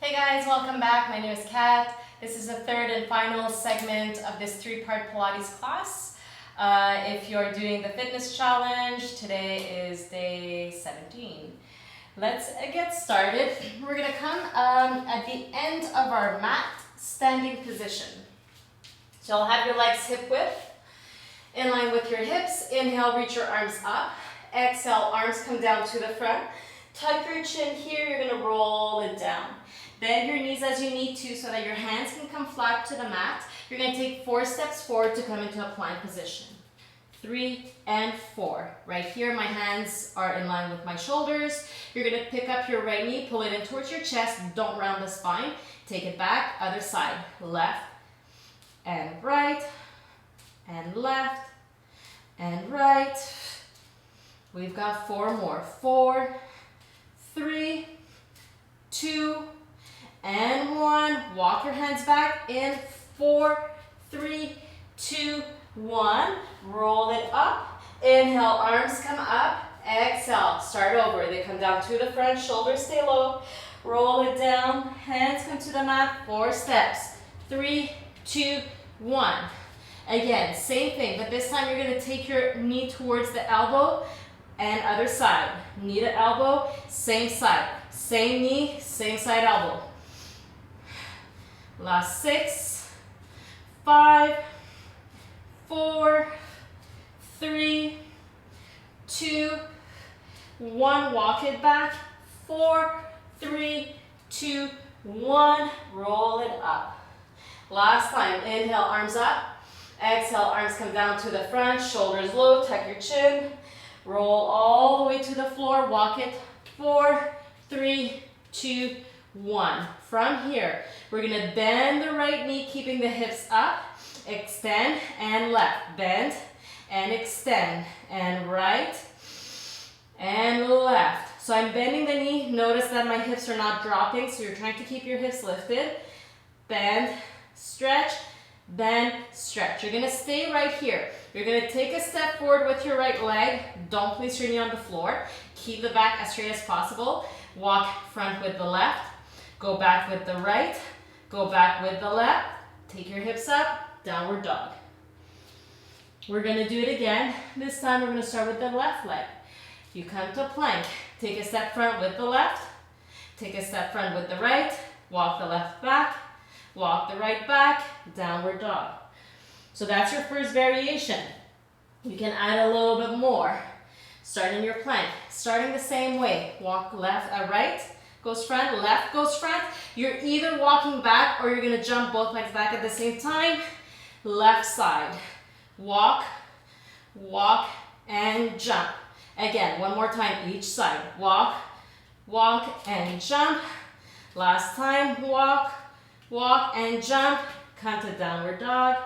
Hey guys, welcome back. My name is Kat. This is the third and final segment of this three-part Pilates class. If you're doing the fitness challenge, today is day 17. Let's get started. We're gonna come at the end of our mat standing position. So you'll have your legs hip width in line with your hips. Inhale, reach your arms up. Exhale, arms come down to the front. Tuck your chin here, you're gonna roll it down. Bend your knees as you need to so that your hands can come flat to the mat. You're gonna take 4 steps forward to come into a plank position. 3 and 4. Right here, my hands are in line with my shoulders. You're gonna pick up your right knee, pull it in towards your chest, don't round the spine. Take it back, other side. Left and right, and left and right. We've got 4 more. 4, 3, 2, and 1. Walk your hands back in 4, 3, 2, 1. Roll it up. Inhale, arms come up. Exhale, start over. They come down to the front, shoulders stay low. Roll it down, hands come to the mat. 4 steps. 3, 2, 1. Again, same thing, but this time you're gonna take your knee towards the elbow and other side. Knee to elbow, same side. Same knee, same side elbow. Last 6, 5, 4, 3, 2, 1. Walk it back. 4, 3, 2, 1. Roll it up. Last time. Inhale, arms up. Exhale, arms come down to the front. Shoulders low. Tuck your chin. Roll all the way to the floor. Walk it. 4, 3, 2, 1. From here, we're gonna bend the right knee, keeping the hips up. Extend and left. Bend and extend. And right and left. So I'm bending the knee. Notice that my hips are not dropping, so you're trying to keep your hips lifted. Bend, stretch, bend, stretch. You're gonna stay right here. You're gonna take a step forward with your right leg. Don't place your knee on the floor. Keep the back as straight as possible. Walk front with the left. Go back with the right. Go back with the left. Take your hips up. Downward dog. We're gonna do it again. This time we're gonna start with the left leg. You come to plank. Take a step front with the left. Take a step front with the right. Walk the left back. Walk the right back. Downward dog. So that's your first variation. You can add a little bit more. Starting your plank. Starting the same way. Walk left, right goes front, left goes front. You're either walking back or you're gonna jump both legs back at the same time. Left side. Walk, walk, and jump. Again, one more time each side. Walk, walk, and jump. Last time, walk, walk, and jump. Come to downward dog.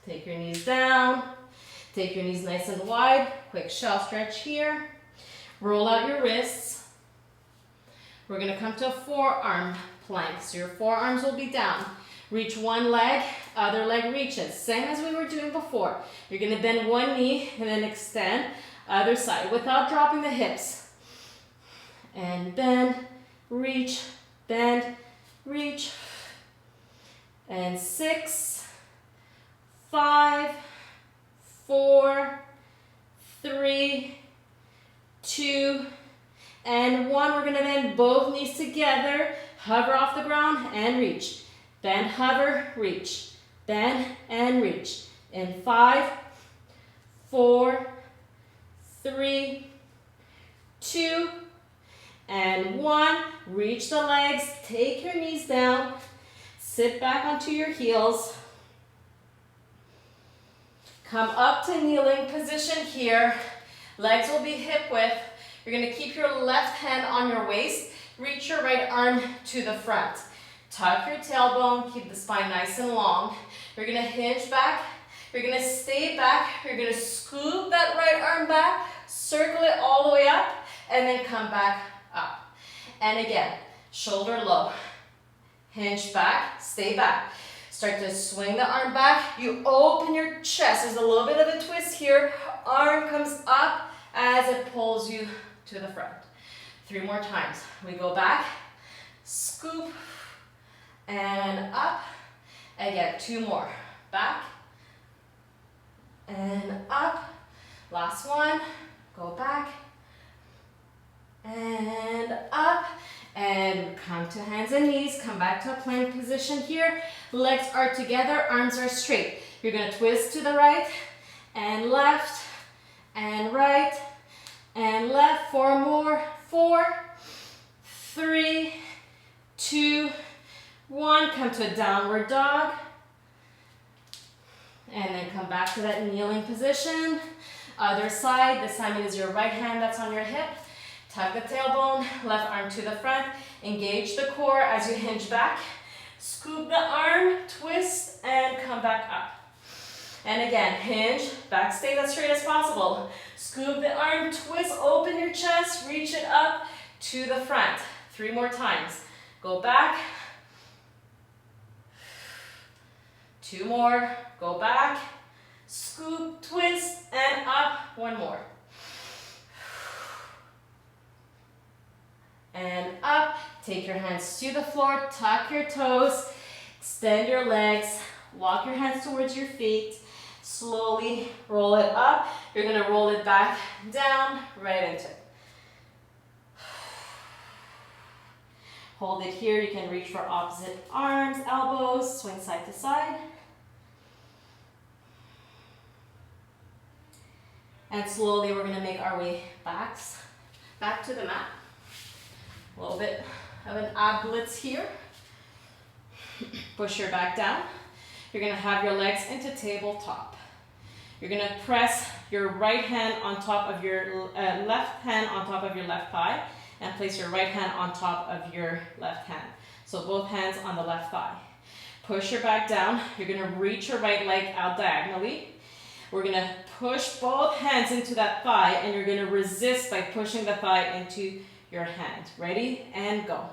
Take your knees down. Take your knees nice and wide. Quick shell stretch here. Roll out your wrists. We're gonna come to a forearm plank. So your forearms will be down. Reach one leg, other leg reaches. Same as we were doing before. You're gonna bend one knee and then extend other side without dropping the hips. And bend, reach, bend, reach. And 6, 5, 4, 3, 2, and 1. We're gonna bend both knees together, hover off the ground and reach. Bend, hover, reach. Bend and reach. In 5, 4, 3, 2, and 1. Reach the legs, take your knees down, sit back onto your heels. Come up to kneeling position here. Legs will be hip width. You're gonna keep your left hand on your waist. Reach your right arm to the front. Tuck your tailbone, keep the spine nice and long. You're gonna hinge back. You're gonna stay back. You're gonna scoop that right arm back, circle it all the way up, and then come back up. And again, shoulder low. Hinge back, stay back. Start to swing the arm back. You open your chest. There's a little bit of a twist here. Arm comes up as it pulls you to the front. 3 more times. We go back, scoop, and up. Again, 2 more. Back, and up. Last one. Go back, and up. And come to hands and knees. Come back to a plank position here. Legs are together, arms are straight. You're going to twist to the right, and left, and right, and left. 4 more. 4, 3, 2, 1. Come to a downward dog. And then come back to that kneeling position. Other side. This time it is your right hand that's on your hip. Tuck the tailbone, left arm to the front. Engage the core as you hinge back. Scoop the arm, twist, and come back up. And again, hinge, back stay as straight as possible. Scoop the arm, twist, open your chest, reach it up to the front. 3 more times. Go back. 2 more. Go back. Scoop, twist, and up. 1 more. And up. Take your hands to the floor. Tuck your toes. Extend your legs. Walk your hands towards your feet. Slowly roll it up. You're going to roll it back down, right into it. Hold it here. You can reach for opposite arms, elbows, swing side to side. And slowly we're going to make our way back to the mat. A little bit of an ab blitz here. Push your back down. You're going to have your legs into tabletop. You're going to press your right hand on top of your left hand on top of your left thigh and place your right hand on top of your left hand. So both hands on the left thigh. Push your back down. You're going to reach your right leg out diagonally. We're going to push both hands into that thigh and you're going to resist by pushing the thigh into your hand. Ready? And go.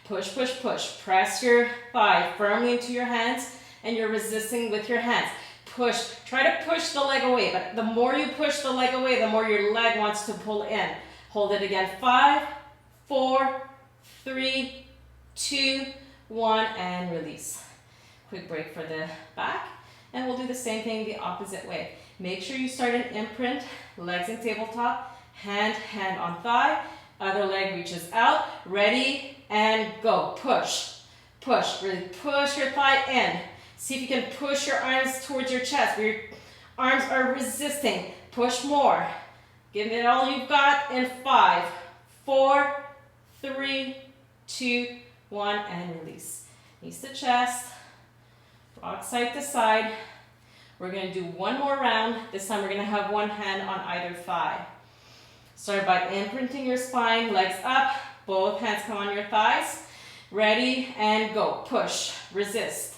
Push, push, push. Press your thigh firmly into your hands and you're resisting with your hands. Push. Try to push the leg away, but the more you push the leg away, the more your leg wants to pull in. Hold it again. 5, 4, 3, 2, 1, and release. Quick break for the back, and we'll do the same thing the opposite way. Make sure you start an imprint, legs in tabletop, hand on thigh, other leg reaches out, ready, and go. Push, push, really push your thigh in. See if you can push your arms towards your chest where your arms are resisting. Push more. Give it all you've got in 5, 4, 3, 2, 1, and release. Knees to chest, rock side to side. We're going to do 1 more round. This time we're going to have 1 hand on either thigh. Start by imprinting your spine, legs up, both hands come on your thighs. Ready, and go. Push, resist.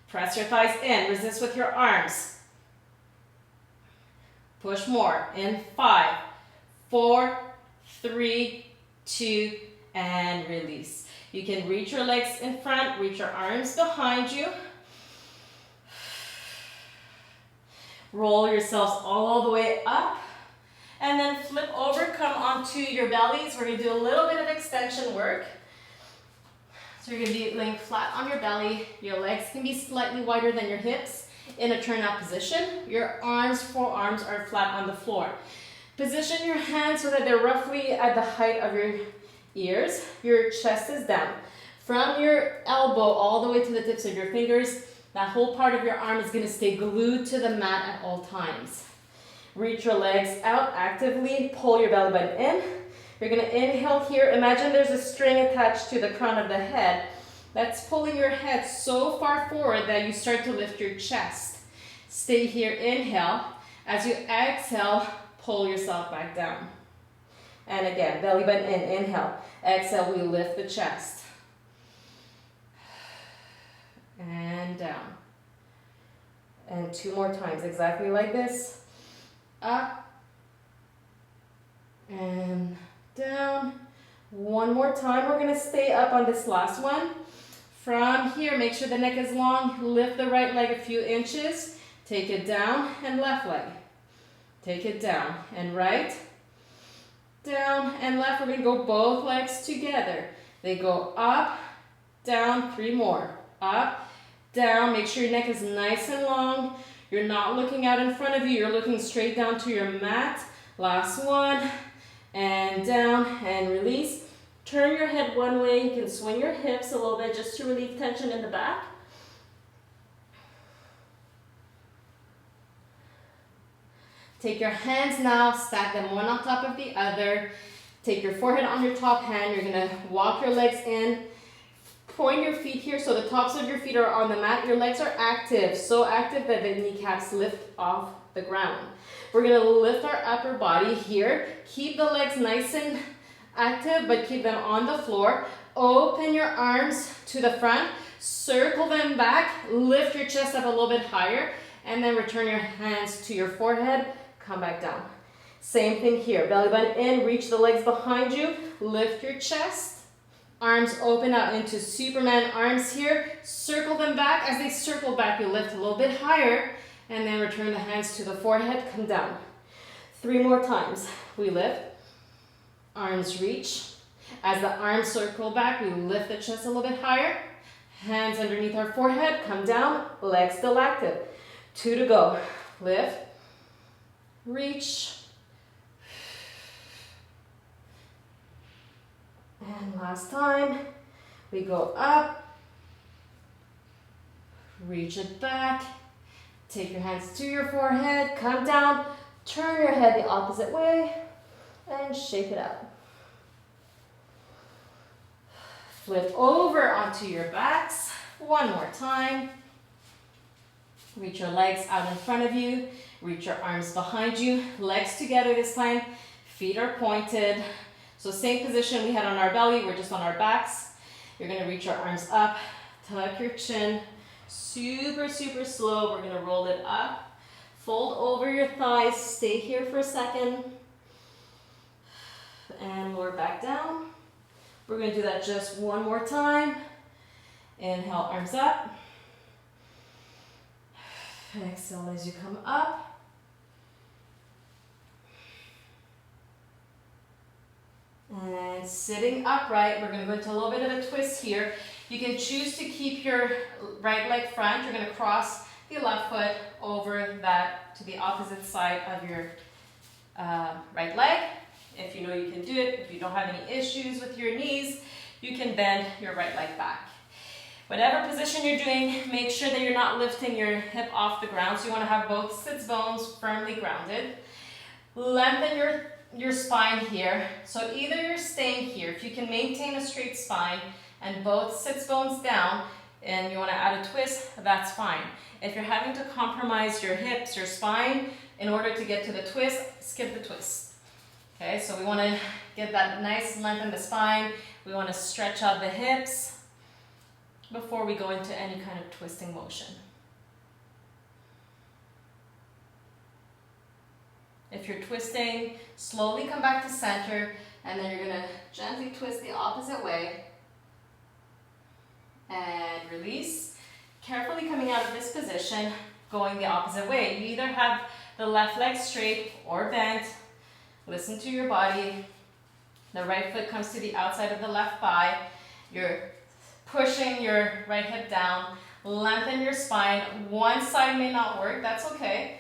Press your thighs in, resist with your arms. Push more in 5, 4, 3, 2, and release. You can reach your legs in front, reach your arms behind you. Roll yourselves all the way up. And then flip over, come onto your bellies. We're going to do a little bit of extension work. So you're going to be laying flat on your belly. Your legs can be slightly wider than your hips in a turn-out position. Your arms, forearms are flat on the floor. Position your hands so that they're roughly at the height of your ears. Your chest is down. From your elbow all the way to the tips of your fingers, that whole part of your arm is going to stay glued to the mat at all times. Reach your legs out actively. Pull your belly button in. You're going to inhale here. Imagine there's a string attached to the crown of the head. That's pulling your head so far forward that you start to lift your chest. Stay here. Inhale. As you exhale, pull yourself back down. And again, belly button in. Inhale. Exhale, we lift the chest. And down. And 2 more times, exactly like this. Up. And down. 1 more time. We're going to stay up on this last one. From here, make sure the neck is long. Lift the right leg a few inches. Take it down and left leg. Take it down and right. down, and left. We're gonna go both legs together. They go up, down, 3 more. Up, down, make sure your neck is nice and long. You're not looking out in front of you, you're looking straight down to your mat. Last one, and down, and release. Turn your head one way, you can swing your hips a little bit just to relieve tension in the back. Take your hands now, stack them one on top of the other. Take your forehead on your top hand, you're gonna walk your legs in. Point your feet here so the tops of your feet are on the mat. Your legs are active, so active that the kneecaps lift off the ground. We're gonna lift our upper body here. Keep the legs nice and active, but keep them on the floor. Open your arms to the front, circle them back, lift your chest up a little bit higher, and then return your hands to your forehead, come back down. Same thing here, belly button in, reach the legs behind you, lift your chest. Arms open out into Superman arms here. Circle them back. As they circle back, you lift a little bit higher and then return the hands to the forehead, come down. 3 more times. We lift, arms reach. As the arms circle back, we lift the chest a little bit higher. Hands underneath our forehead, come down, legs still active. 2 to go. Lift, reach. And last time, we go up, reach it back, take your hands to your forehead, come down, turn your head the opposite way, and shake it out. Flip over onto your backs, one more time. Reach your legs out in front of you, reach your arms behind you, legs together this time, feet are pointed. So same position we had on our belly, we're just on our backs. You're gonna reach your arms up, tuck your chin, super, super slow. We're gonna roll it up, fold over your thighs, stay here for a second, and lower back down. We're gonna do that just one more time. Inhale, arms up. Exhale as you come up. And sitting upright, we're going to go into a little bit of a twist here. You can choose to keep your right leg front. You're going to cross the left foot over that to the opposite side of your right leg. If you know you can do it, if you don't have any issues with your knees, you can bend your right leg back. Whatever position you're doing, make sure that you're not lifting your hip off the ground. So you want to have both sits bones firmly grounded. Lengthen your spine here. So either you're staying here, if you can maintain a straight spine and both sits bones down and you want to add a twist, that's fine. If you're having to compromise your hips, your spine, in order to get to the twist, skip the twist. Okay, so we want to get that nice length in the spine. We want to stretch out the hips before we go into any kind of twisting motion. If you're twisting, slowly come back to center, and then you're going to gently twist the opposite way. And release. Carefully coming out of this position, going the opposite way. You either have the left leg straight or bent. Listen to your body. The right foot comes to the outside of the left thigh. You're pushing your right hip down. Lengthen your spine. One side may not work, that's okay.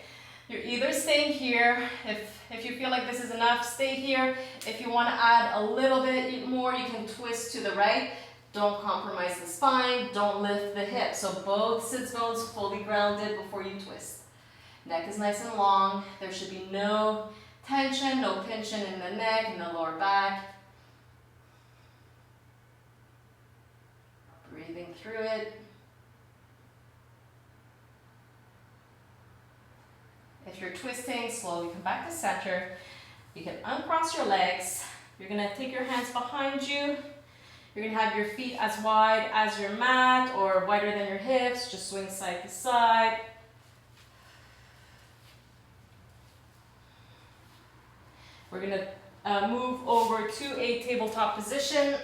You're either staying here, if you feel like this is enough, stay here. If you want to add a little bit more, you can twist to the right. Don't compromise the spine, don't lift the hips. So both sits bones fully grounded before you twist. Neck is nice and long. There should be no tension, no pinching in the neck, in the lower back. Breathing through it. If you're twisting, slowly come back to center. You can uncross your legs. You're going to take your hands behind you. You're going to have your feet as wide as your mat or wider than your hips. Just swing side to side. We're going to move over to a tabletop position.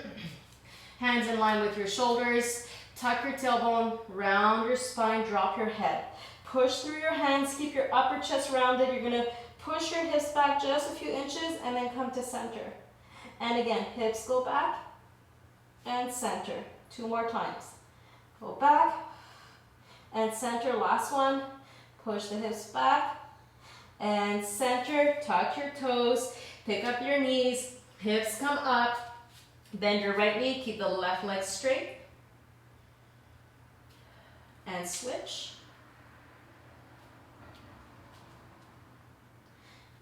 Hands in line with your shoulders. Tuck your tailbone, round your spine, drop your head. Push through your hands, keep your upper chest rounded. You're going to Push your hips back just a few inches and then come to center. And again, hips go back and center. 2 more times. Go back and center. Last one. Push the hips back and center. Tuck your toes. Pick up your knees. Hips come up. Bend your right knee. Keep the left leg straight. And switch.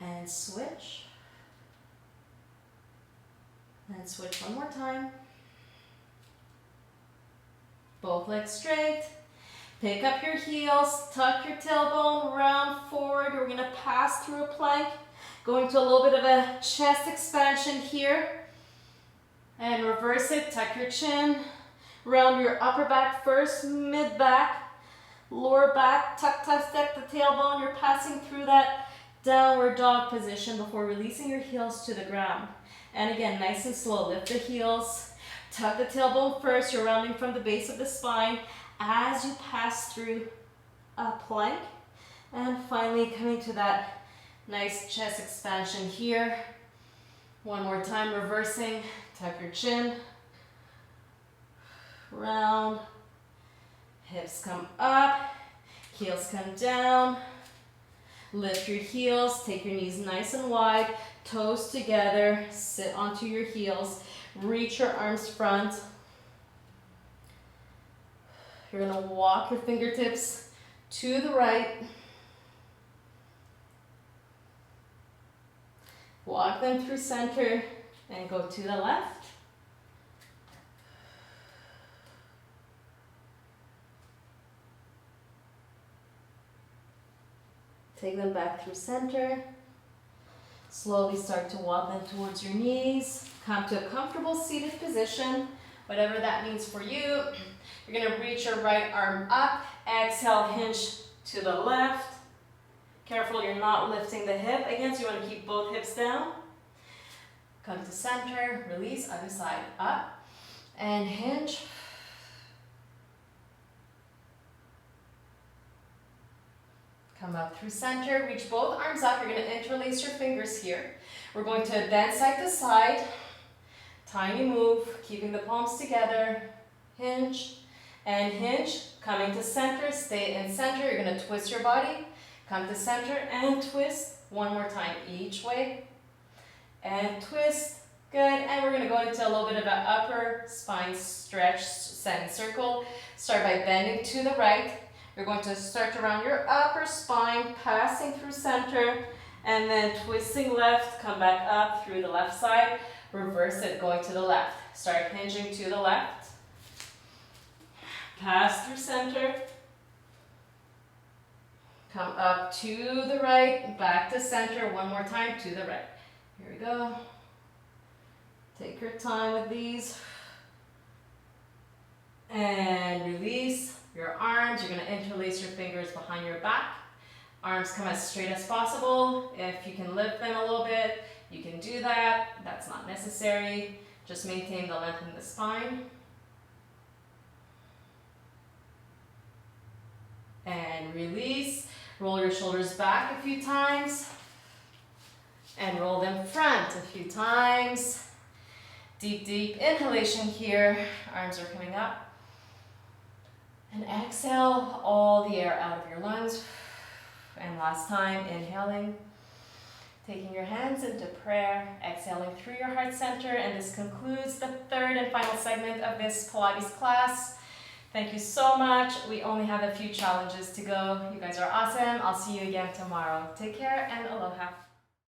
And switch. And switch one more time. Both legs straight. Pick up your heels, tuck your tailbone, round forward. We're gonna pass through a plank. Going to a little bit of a chest expansion here. And reverse it, tuck your chin. Round your upper back first, mid back, lower back, tuck, step the tailbone. You're passing through that downward dog position before releasing your heels to the ground. And again, nice and slow, lift the heels, tuck the tailbone first. You're rounding from the base of the spine as you pass through a plank. And finally coming to that nice chest expansion here. One more time, reversing, tuck your chin, round, hips come up, heels come down. Lift your heels, take your knees nice and wide, toes together, sit onto your heels, reach your arms front. You're gonna walk your fingertips to the right. Walk them through center and go to the left. Take them back through center. Slowly start to walk them towards your knees. Come to a comfortable seated position, whatever that means for you. You're gonna reach your right arm up. Exhale, hinge to the left. Careful you're not lifting the hip. Again, so you wanna keep both hips down. Come to center, release, other side, up, and hinge. Come up through center, reach both arms up. You're going to interlace your fingers here. We're going to bend side to side. Tiny move, keeping the palms together. Hinge and hinge. Coming to center, stay in center. You're going to twist your body. Come to center and twist. One more time each way. And twist. Good. And we're going to go into a little bit of an upper spine stretch, semicircle. Start by bending to the right. You're going to start around your upper spine, passing through center, and then twisting left, come back up through the left side, reverse it, going to the left. Start hinging to the left, pass through center, come up to the right, back to center, one more time to the right. Here we go. Take your time with these. And release your arms. You're going to interlace your fingers behind your back. Arms come as straight as possible. If you can lift them a little bit, you can do that. That's not necessary. Just maintain the length in the spine. And release. Roll your shoulders back a few times. And roll them front a few times. Deep, deep inhalation here. Arms are coming up. And exhale all the air out of your lungs. And last time, inhaling, taking your hands into prayer, exhaling through your heart center. And this concludes the third and final segment of this Pilates class. Thank you so much. We only have a few challenges to go. You guys are awesome. I'll see you again tomorrow. Take care and aloha.